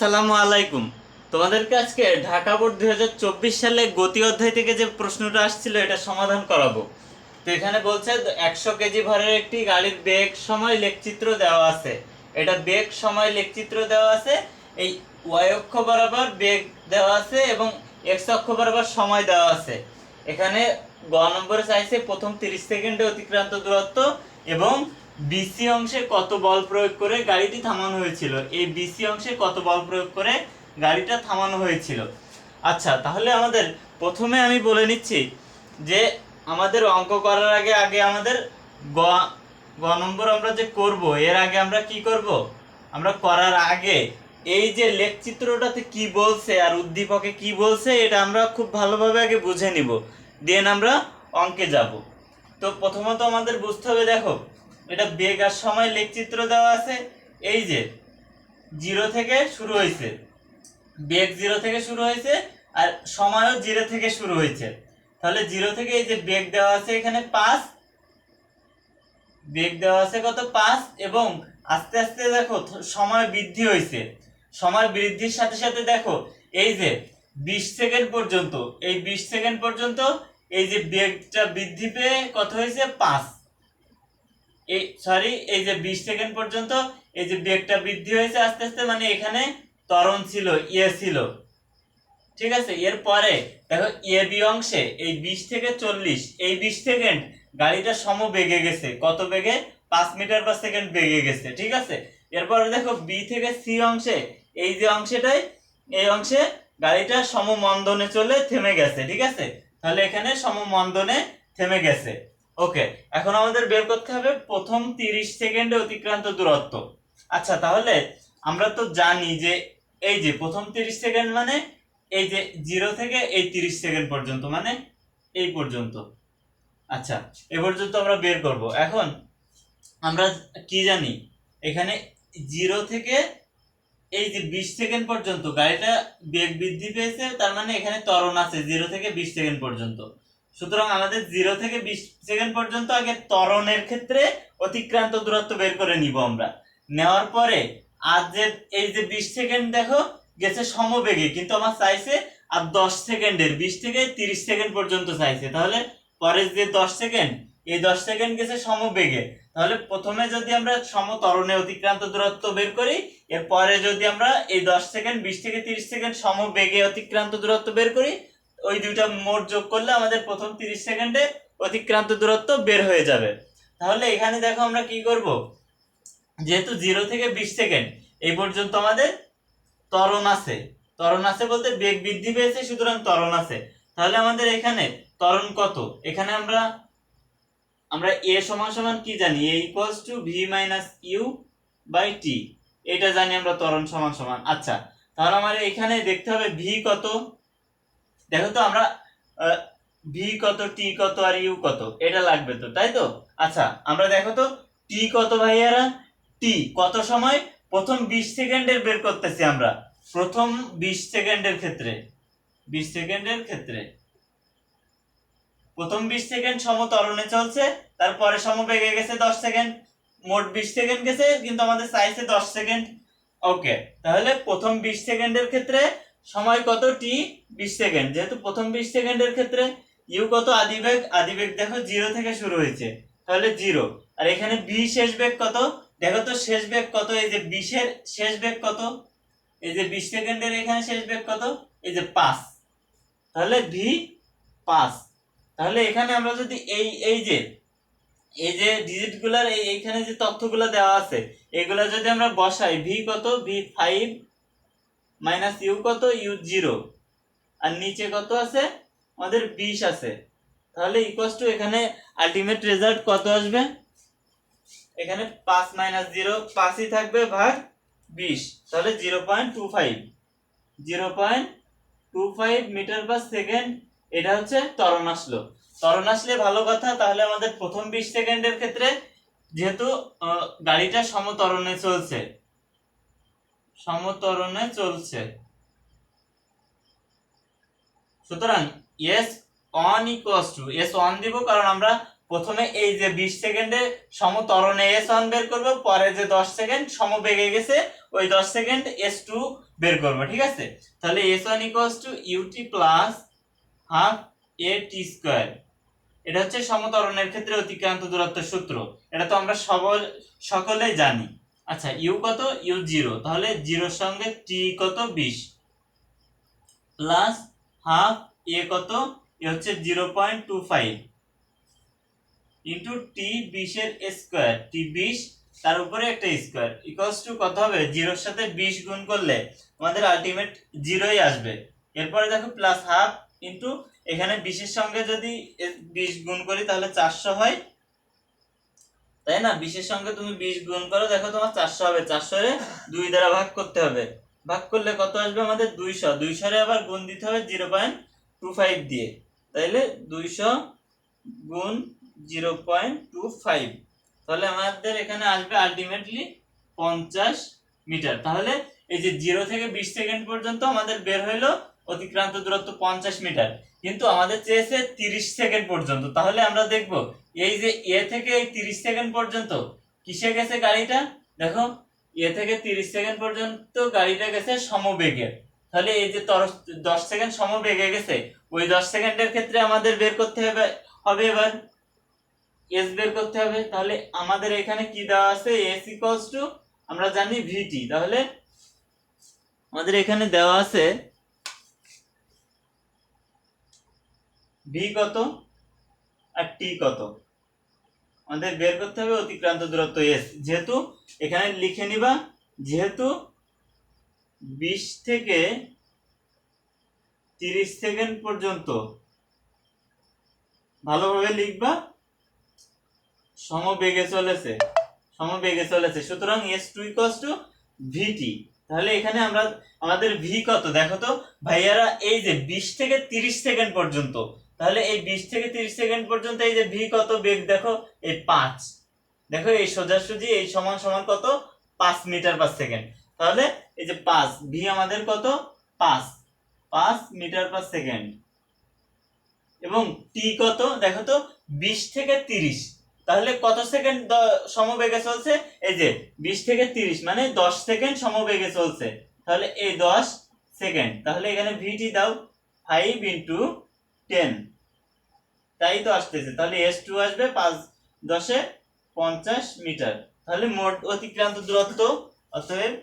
আসসালামু আলাইকুম। তোমাদেরকে আজকে ঢাকা বোর্ড 2024 সালে গতি অধ্যায় থেকে যে প্রশ্নটা আসছিল এটা সমাধান করাবো। তো এখানে বলছে 100 কেজি ভরের একটি গাড়ির বেগ সময় লেখচিত্র দেওয়া আছে। এটা বেগ সময় লেখচিত্র দেওয়া আছে। এই ওয়াই অক্ষ বরাবর বেগ দেওয়া আছে এবং এক্স অক্ষ বরাবর সময় দেওয়া আছে। এখানে গ নম্বরে চাইছে প্রথম 30 সেকেন্ডে অতিক্রান্ত দূরত্ব এবং বিসি অংশে কত বল প্রয়োগ করে গাড়িটি থামানো হয়েছিল। এই বিসি অংশে কত বল প্রয়োগ করে গাড়িটা থামানো হয়েছিল। আচ্ছা, তাহলে আমাদের প্রথমে আমি বলে নিচ্ছি যে আমাদের অঙ্ক করার আগে আগে আমাদের গ গ নম্বর আমরা যে করব এর আগে আমরা কি করব, আমরা করার আগে এই যে লেখচিত্রটাতে কি বলছে আর উদ্দীপকে কি বলছে এটা আমরা খুব ভালোভাবে আগে বুঝে নিব, দেন আমরা অঙ্কে যাব। তো প্রথমত আমাদের বুঝতে হবে, দেখো এটা বেগ আর সময় লেখচিত্র দেওয়া আছে। এই যে 0 থেকে শুরু হয়েছে, বেগ 0 থেকে শুরু হয়েছে আর সময়ও 0 থেকে শুরু হয়েছে। তাহলে 0 থেকে এই যে বেগ দেওয়া আছে এখানে 5, বেগ দেওয়া আছে কত 5, এবং আস্তে আস্তে দেখো সময় বৃদ্ধি হয়েছে। সময় বৃদ্ধির সাথে সাথে দেখো এই যে 20 সেকেন্ড পর্যন্ত, এই 20 সেকেন্ড পর্যন্ত এই যে বেগটা বৃদ্ধি পেয়ে কত হয়েছে 5, এই যে 20 সেকেন্ড পর্যন্ত এই যে বেগটা বৃদ্ধি হয়েছে আস্তে আস্তে, মানে এখানে ত্বরণ ছিল, ছিল, ঠিক আছে। এরপরে দেখো এ বি অংশে এই 20 থেকে 40, এই 20 সেকেন্ড গাড়িটা সমবেগে গেছে, কত বেগে 5 মিটার পার সেকেন্ড বেগে গেছে, ঠিক আছে। এরপরে দেখো বি থেকে সি অংশে এই যে অংশটাই, এই অংশে গাড়িটা সমমন্দনে চলে থেমে গেছে, ঠিক আছে। তাহলে এখানে সমমন্দনে থেমে গেছে। ওকে, এখন আমাদের বের করতে হবে প্রথম 30 সেকেন্ডে অতিক্রান্ত দূরত্ব। আচ্ছা, তাহলে আমরা তো জানি যে এই যে প্রথম 30 সেকেন্ড মানে এই যে 0 থেকে এই 30 সেকেন্ড পর্যন্ত, মানে এই পর্যন্ত। আচ্ছা, এ পর্যন্ত আমরা বের করব। এখন আমরা কি জানি, এখানে 0 থেকে এই যে 20 সেকেন্ড পর্যন্ত গাড়িটা বেগ বৃদ্ধি পেয়েছে, তার মানে এখানে ত্বরণ আছে 0 থেকে 20 সেকেন্ড পর্যন্ত। সুতরাং আমাদের 0 থেকে 20 সেকেন্ড পর্যন্ত আগে ত্বরণের ক্ষেত্রে অতিক্রান্ত দূরত্ব বের করে নিব আমরা। নেওয়ার পরে আর যে এই যে 20 সেকেন্ড দেখো গেছে সমবেগে, কিন্তু আমার চাইছে আর 10 সেকেন্ডের, 20 থেকে 30 সেকেন্ড পর্যন্ত চাইছে। তাহলে পরের যে 10 সেকেন্ড, এই 10 সেকেন্ড গেছে সমবেগে। তাহলে প্রথমে যদি আমরা সমত্বরণে অতিক্রান্ত দূরত্ব বের করি, এরপরে যদি আমরা এই 10 সেকেন্ড 20 থেকে 30 সেকেন্ড সমবেগে অতিক্রান্ত দূরত্ব বের করি, ওই দুইটা মোট যোগ করলে আমাদের প্রথম 30 সেকেন্ডে অতিক্রান্ত দূরত্ব বের হয়ে যাবে। তাহলে এখানে দেখো আমরা কি করব, যেহেতু 0 থেকে 20 সেকেন্ড এই পর্যন্ত আমাদের ত্বরণ আছে, ত্বরণ আছে বলতে বেগ বৃদ্ধি পেয়েছে, সুতরাং ত্বরণ আছে। তাহলে আমাদের এখানে ত্বরণ কত, এখানে আমরা a সমান সমান কি জানি, a equals to v minus u by t, এটা জানি আমরা ত্বরণ সমান সমান। আচ্ছা, তাহলে আমাদের এখানে দেখতে হবে v কত, দেখো তো আমরা v কত, t কত আর u কত, এটা লাগবে তো, তাই তো। আচ্ছা, আমরা দেখো তো t কত ভাইয়ারা, t কত সময়, প্রথম 20 সেকেন্ডের বের করতেছি আমরা। প্রথম 20 সেকেন্ডের ক্ষেত্রে, 20 সেকেন্ডের ক্ষেত্রে প্রথম 20 সেকেন্ড সমত্বরণে চলছে, তারপরে সমবেগে গেছে 10 সেকেন্ড, মোট 20 সেকেন্ড গেছে, কিন্তু আমাদের চাইছে 10 সেকেন্ড। ওকে, তাহলে প্রথম 20 সেকেন্ডের ক্ষেত্রে সময় কত, টি 20 সেকেন্ড, যেহেতু প্রথম 20 সেকেন্ডের ক্ষেত্রে ইউ কত, আদিবেগ দেখো 0 থেকে শুরু হয়েছে, তাহলে 0। আর এখানে বি শেষ বেগ কত, দেখো তো শেষ বেগ কত, এই যে 20 এর শেষ বেগ কত, এই যে 20 সেকেন্ডের এখানে শেষ বেগ কত, এই যে 5, তাহলে ভি 5। তাহলে এখানে আমরা যদি এই যে ডিজিটগুলোর এইখানে যে তথ্যগুলো দেওয়া আছে এগুলা যদি আমরা বসাই, ভি কত, ভি 5 মাইনাস ইউ কত, ইউ 0, আর নিচে কত আছে আমাদের 20 আছে, তাহলে ইকুয়ালস টু এখানে আলটিমেট রেজাল্ট কত আসবে, এখানে 5 মাইনাস 0 5ই থাকবে ভাগ 20, তাহলে 0.25 মিটার পার সেকেন্ড। এটা হচ্ছে ত্বরণ আসলো। ত্বরণ আসলে ভালো কথা। তাহলে আমাদের প্রথম 20 সেকেন্ডের ক্ষেত্রে যেহেতু গাড়িটা সমত্বরণে চলছে, সুতরাং s1 দিব, কারণ আমরা প্রথমে এই যে 20 সেকেন্ডে সমত্বরণে S1 বের করব, পরে যে 10 সেকেন্ড সমবেগে গেছে ওই 10 সেকেন্ড S2 বের করব, ঠিক আছে। তাহলে S1 ut plus half at square, এটা হচ্ছে সমত্বরণের ক্ষেত্রে অতিক্রান্ত দূরত্বের সূত্র, এটা তো আমরা সকলেই জানি। আচ্ছা, ইউ কত? ইউ 0, তাহলে 0 সঙ্গে t কত 20 প্লাস হাফ এ কত, এ হচ্ছে 0.25 ইনটু টি 20 এর স্কয়ার, টি 20 তার উপরে একটা স্কয়ার ইকুয়ালস টু কত হবে? 0 এর সাথে 20 গুণ করলে আমাদের আলটিমেট 0ই আসবে। এরপরে দেখো প্লাস হাফ ইনটু এখানে 20 এর সঙ্গে যদি 20 গুণ করি তাহলে 400 হয়, তাই না? 20 এর সঙ্গে তুমি 20 গুণ করো, দেখো তোমার 400 হবে। 400 এর 2 দ্বারা ভাগ করতে হবে, ভাগ করলে কত আসবে আমাদের? 200। 200 এর আবার গুণ দিতে হবে 0.25 দিয়ে, তাইলে 200 গুণ 0.25, তাহলে আমাদের এখানে আসবে আলটিমেটলি 50 মিটার। তাহলে এই যে 0 থেকে 20 সেকেন্ড পর্যন্ত আমাদের বের হইলো অতিক্রান্ত দূরত্ব 50 মিটার, কিন্তু আমাদের চেয়েছে 30 সেকেন্ড পর্যন্ত। তাহলে আমরা দেখব এই যে এ থেকে এই 30 সেকেন্ড পর্যন্ত কিসে গেছে গাড়িটা, দেখো এ থেকে 30 সেকেন্ড পর্যন্ত গাড়িটা গেছে সমবেগে। তাহলে এই যে 10 সেকেন্ড সমবেগে গেছে, ওই 10 সেকেন্ডের ক্ষেত্রে আমাদের বের করতে হবে এবার এস বের করতে হবে। তাহলে আমাদের এখানে কি দেওয়া আছে? এস ইকুয়ালস টু আমরা জানি ভিটি, তাহলে আমাদের এখানে দেওয়া আছে ভি কত আর টি কত, আমাদের বের করতে হবে অতিক্রান্ত দূরত্ব এস। যেহেতু এখানে লিখে নিবা, যেহেতু 20 থেকে 30 সেকেন্ড পর্যন্ত, ভালোভাবে লিখবা, সমবেগে চলেছে, সুতরাং s2 vt। তাহলে এখানে আমরা আমাদের v কত দেখো তো ভাইয়ারা, এই যে 20 থেকে 30 সেকেন্ড পর্যন্ত, তাহলে এই 20 থেকে 30 সেকেন্ড পর্যন্ত এই যে v কত বেগ দেখো, এই 5, দেখো এই সোজাসুজি এই সমান সমান কত? 5 মিটার পার সেকেন্ড। তাহলে এই যে 5 v আমাদের কত? 5 মিটার পার সেকেন্ড, এবং t কত দেখো তো 20 থেকে 30, তাহলে কত সেকেন্ড সমবেগে চলছে? এই যে 20 থেকে 30 মানে 10 সেকেন্ড সমবেগে চলছে, তাহলে এই 10 সেকেন্ড। তাহলে এখানে ভিটি দাও 5 ইনটু 10, তাই তো আসতেছে। তাহলে s2 আসবে 5 10 এ 50 মিটার। তাহলে মোট অতিক্রান্ত দূরত্ব, অতএব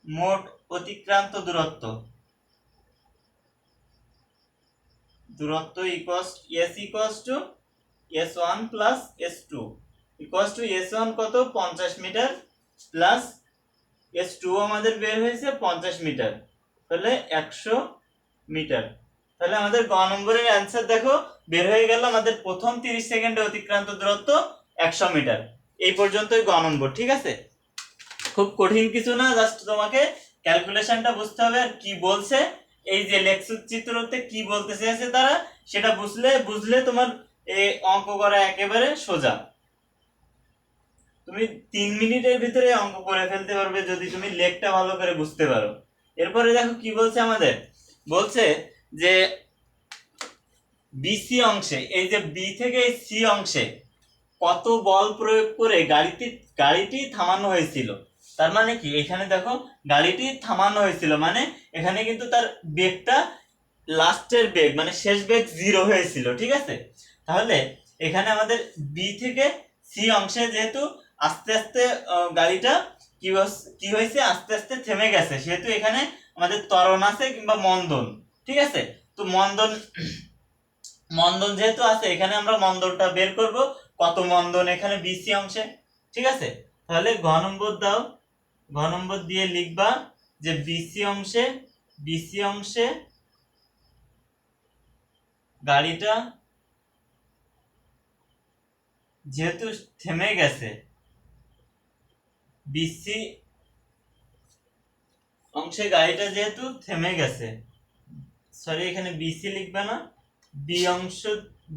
মোট অতিক্রান্ত দূরত্ব equals s equals to s1 plus s2 equals to s1 কত? 50 মিটার প্লাস s2 আমাদের বের হয়েছে 50 মিটার, তাহলে 100 মিটার। তাহলে আমাদের গ নম্বরের অ্যানসার দেখো বের হয়ে গেল, আমাদের প্রথম 30 সেকেন্ডে অতিক্রান্ত দূরত্ব 100 মিটার। এই পর্যন্তই গ নম্বর, ঠিক আছে। খুব কঠিন কিছু না, জাস্ট তোমাকে ক্যালকুলেশনটা বুঝতে হবে আর কি বলছে, এই যে লেখচিত্র চিত্রতে কি বলতে চেয়েছে তারা, সেটা বুঝলে তোমার এই অঙ্ক করা একেবারে সোজা। তুমি 3 মিনিটের ভিতরে অঙ্ক করে ফেলতে পারবে যদি তুমি লেখটা ভালো করে বুঝতে পারো। এরপরে দেখো কি বলছে আমাদের, বলছে যে বিসি অংশে, এই যে বি থেকে সি অংশে কত বল প্রয়োগ করে গাড়িটি থামানো হয়েছিল। তার মানে কি, এখানে দেখো গাড়িটি থামানো হয়েছিল মানে এখানে কিন্তু তার বেগটা, লাস্টের বেগ মানে শেষ বেগ 0 হয়েছিল, ঠিক আছে। তাহলে এখানে আমাদের বি থেকে সি অংশে যেহেতু আস্তে আস্তে গাড়িটা কি হয়েছে, আস্তে আস্তে থেমে গেছে, সেহেতু এখানে আমাদের ত্বরণ আছে কিংবা মন্দন, ঠিক আছে। তো মন্দন যেহেতু আছে, এখানে আমরা মন্দনটা বের করব, কত মন্দন এখানে বিসি অংশে, ঠিক আছে। তাহলে ঘ নম্বর দাও, ঘ নম্বর দিয়ে লিখবা যে বিসি অংশে গাড়িটা যেহেতু থেমে গেছে, বিসি অংশে গাড়িটা যেহেতু থেমে গেছে, সরি এখানে বিসি লিখবে না,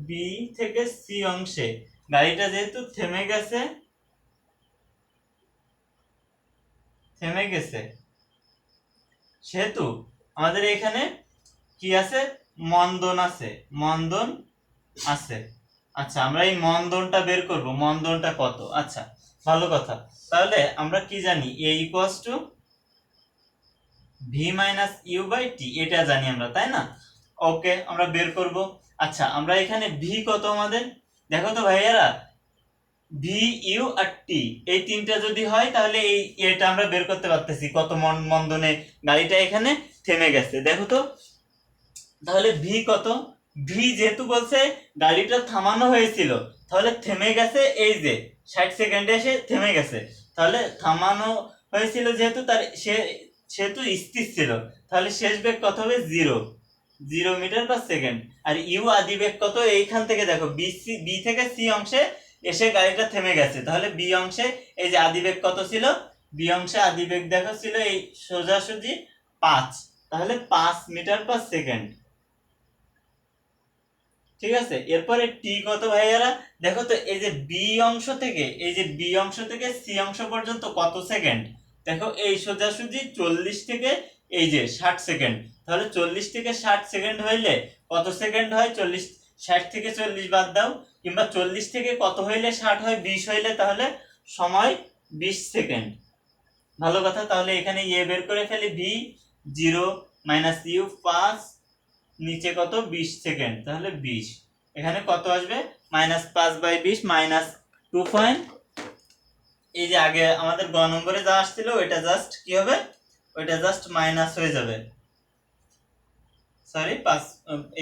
বি থেকে সি অংশে গাড়িটা যেহেতু থেমে গেছে সেহেতু আমাদের এখানে কি আছে? মন্দন আছে, মন্দন আছে। আচ্ছা, আমরা এই মন্দনটা বের করব, মন্দনটা কত। আচ্ছা, ভালো কথা। তাহলে আমরা কি জানি, a equals to v minus u by t, এটা জানি আমরা, তাই না? ওকে, আমরা বের করব। আচ্ছা, আমরা এখানে ভি কত আমাদের, দেখো তো ভাইয়ারা, ভি ইউ আর টি এই তিনটা যদি হয় তাহলে এই এটা আমরা বের করতে পারতেছি কত মন্দনে গাড়িটা এখানে থেমে গেছে। দেখো তো, তাহলে ভি কত, ভি যেহেতু বলছে গাড়িটা থামানো হয়েছিল, তাহলে থেমে গেছে এই যে 60 সেকেন্ডে এসে থেমে গেছে, তাহলে থামানো হয়েছিল যেহেতু তার সেহেতু স্থির ছিল, তাহলে শেষ বেগ কত হবে, 0 মিটার পার সেকেন্ড। আর ইউ আদি বেগ কত, এইখান থেকে দেখো বি থেকে সি অংশে এসে গাড়িটা থেমে গেছে, তাহলে বি অংশে এই যে আদি বেগ কত ছিল, বি অংশে আদি বেগ দেখো ছিল এই সোজাসুজি 5, তাহলে 5 মিটার পার সেকেন্ড। ঠিক আছে, এরপরে টি কত ভাইয়ারা, দেখো তো এই যে বি অংশ থেকে সি অংশ পর্যন্ত কত সেকেন্ড, দেখো এই সোজাসুজি 40 থেকে এই যে 60 সেকেন্ড, তাহলে 40 থেকে 60 সেকেন্ড হইলে কত সেকেন্ড হয়, 60 থেকে 40 বাদ দাও, কিংবা 40 থেকে কত হইলে 60 হয়, 20 হইলে, তাহলে সময় 20 সেকেন্ড। ভালো কথা, তাহলে এখানে ইয়ে বের করে ফেলি, ভি 0 মাইনাস ইউ 5, নিচে কত 20 সেকেন্ড, তাহলে 20, এখানে কত আসবে, -5/20 -2 পয়েন্ট, এই যে আগে আমাদের গ নম্বরে যা আসছিল ওইটা জাস্ট কি হবে, ওইটা জাস্ট মাইনাস হয়ে যাবে, সরি 5,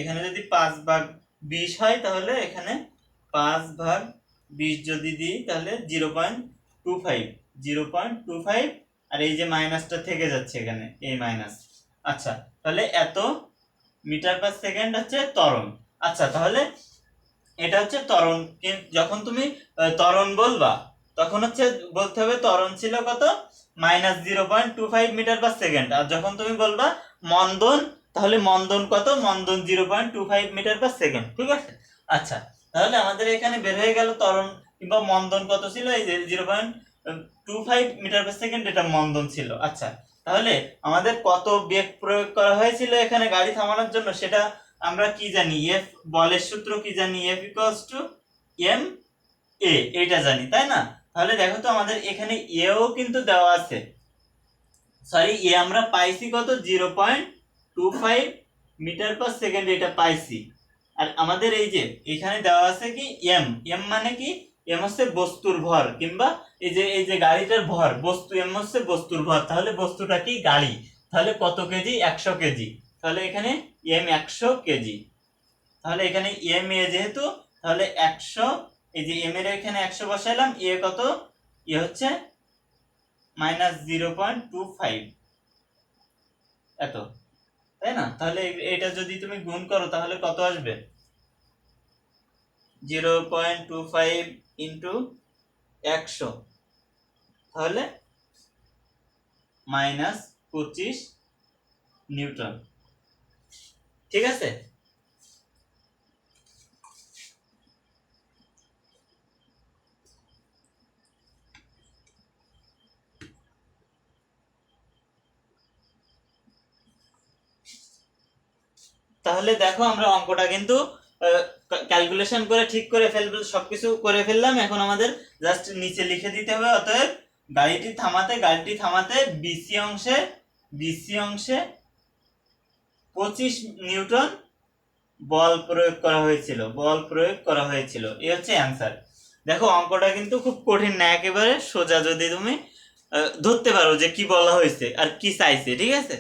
এখানে যদি 5/20 হয় তাহলে এখানে 5/20 যদি দিই তাহলে 0.25, আর এই যে মাইনাসটা থেকে যাচ্ছে এখানে এই মাইনাস। আচ্ছা, তাহলে এত মিটার পার সেকেন্ড হচ্ছে ত্বরণ। আচ্ছা, তাহলে এটা হচ্ছে ত্বরণ, যখন তুমি ত্বরণ বলবা তখন হচ্ছে বলতে হবে ত্বরণ ছিল কত, -0.25 মিটার পার সেকেন্ড, আর যখন তুমি বলবা মন্দন, তাহলে মন্দন কত, মন্দন 0.25 মিটার পার সেকেন্ড। ঠিক আছে, আচ্ছা, তাহলে আমাদের এখানে বের হয়ে গেল ত্বরণ কিংবা মন্দন কত ছিল, এই যে 0.25 মিটার পার সেকেন্ড, এটা মন্দন ছিল। আচ্ছা, তাহলে আমাদের কত বেগ প্রয়োগ করা হয়েছিল এখানে গাড়ি থামানোর জন্য, সেটা আমরা কি জানি, এফ বলের সূত্র কি জানি, F equals to M A, এটা জানি, তাই না? তাহলে দেখো তো আমাদের এখানে এও কিন্তু দেওয়া আছে, সরি এ আমরা পাইছি কত, 0.25 মিটার পার সেকেন্ড, এটা পাইছি। আর আমাদের এই যে এখানে দেওয়া আছে কি এম, এম মানে কি, এম হচ্ছে বস্তুর ভর, কিংবা এই যে গাড়িটার ভর, বস্তু এম হচ্ছে বস্তুর ভর, তাহলে বস্তুটা কি, গাড়ি, তাহলে কত কেজি, 100 কেজি, তাহলে এখানে এম 100 কেজি, তাহলে এখানে এম এ যেহেতু, তাহলে 100, এই যে এম এর এখানে 100 বসাইলাম, এ কত, এ হচ্ছে -0.25 এত, তাই না? তাহলে এটা যদি তুমি গুণ করো তাহলে কত আসবে, 0.25 ইন্টু 100, তাহলে -25 নিউটন। ঠিক আছে, তাহলে দেখো আমরা অঙ্কটা কিন্তু ক্যালকুলেশন করে ঠিক করে সবকিছু করে ফেললাম, এখন আমাদের জাস্ট নিচে লিখে দিতে হবে, অতএব গাড়িটি থামাতে বিসি অংশে 25 নিউটন বল প্রয়োগ করা হয়েছিল, এই হচ্ছে অ্যান্সার। দেখো অঙ্কটা কিন্তু খুব কঠিন না, একেবারে সোজা, যদি তুমি ধরতে পারো যে কি বলা হয়েছে আর কি চাইছে। ঠিক আছে।